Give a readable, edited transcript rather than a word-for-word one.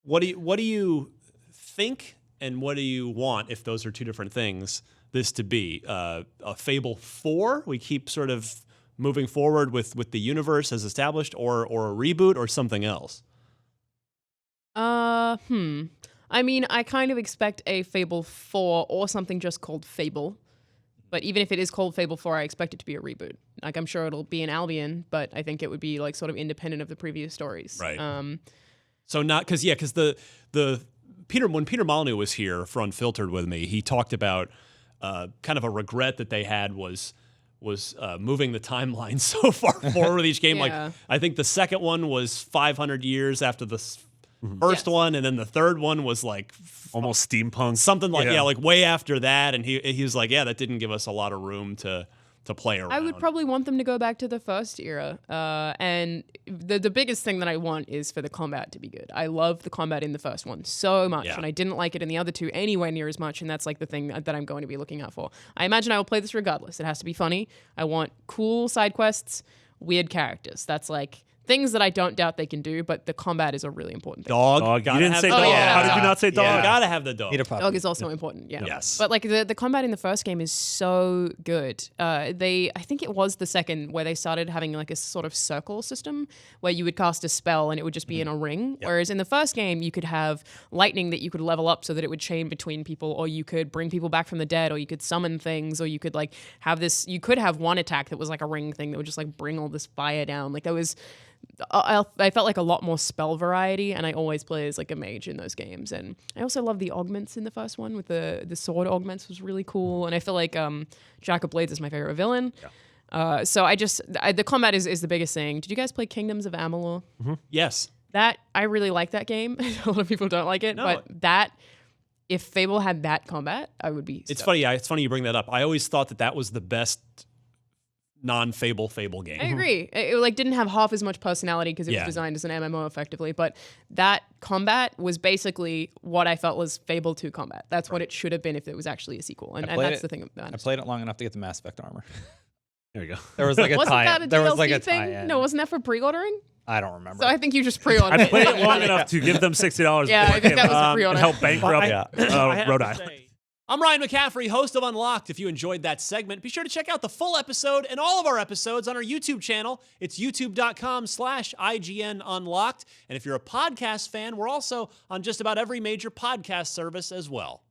What do you think, and what do you want, if those are two different things, this to be? A Fable 4? We keep sort of moving forward with the universe as established, or a reboot, or something else? I mean, I kind of expect a Fable 4 or something just called Fable. But even if it is called Fable 4, I expect it to be a reboot. Like, I'm sure it'll be an Albion, but I think it would be like sort of independent of the previous stories. Right. So not because when Peter Molyneux was here for Unfiltered with me, he talked about kind of a regret that they had was moving the timeline so far forward with each game. Yeah. Like, I think the second one was 500 years after the first one, and then the third one was like almost steampunk, something like like way after that. And he was like, that didn't give us a lot of room to play around. I would probably want them to go back to the first era. And the biggest thing that I want is for the combat to be good. I love the combat in the first one so much, and I didn't like it in the other two anywhere near as much, and that's like the thing that I'm going to be looking out for. I imagine I will play this regardless. It has to be funny. I want cool side quests, weird characters. That's like things that I don't doubt they can do, but the combat is a really important thing. Dog. You didn't say dog. yeah. How did you not say dog? You gotta have the dog. Need a puppy. Dog is also important, yeah. Yes. But like the combat in the first game is so good. I think it was the second where they started having like a sort of circle system where you would cast a spell and it would just be in a ring. Yep. Whereas in the first game, you could have lightning that you could level up so that it would chain between people, or you could bring people back from the dead, or you could summon things, or you could like have this, you could have one attack that was like a ring thing that would just like bring all this fire down. Like there was, I felt like a lot more spell variety, and I always play as like a mage in those games. And I also love the augments in the first one with the sword augments was really cool. And I feel like Jack of Blades is my favorite villain. Yeah. So the combat is the biggest thing. Did you guys play Kingdoms of Amalur? Mm-hmm. Yes. I really like that game. A lot of people don't like it, but if Fable had that combat, I would be stoked. It's funny. It's funny you bring that up. I always thought that was the best non-Fable game. I agree. It like didn't have half as much personality because it was designed as an MMO effectively, but that combat was basically what I felt was Fable 2 combat. That's what it should have been if it was actually a sequel, and that's the thing. I played it long enough to get the Mass Effect armor. There you go. There was like a wasn't that a there was DLC like a thing? tie-in. No, wasn't that for pre-ordering? I don't remember. So I think you just pre-ordered I it. played it long enough to give them $60. Yeah, I think that was a and pre-order. help bankrupt I have Rhode to Island. say, I'm Ryan McCaffrey, host of Unlocked. If you enjoyed that segment, be sure to check out the full episode and all of our episodes on our YouTube channel. It's youtube.com/IGN Unlocked. And if you're a podcast fan, we're also on just about every major podcast service as well.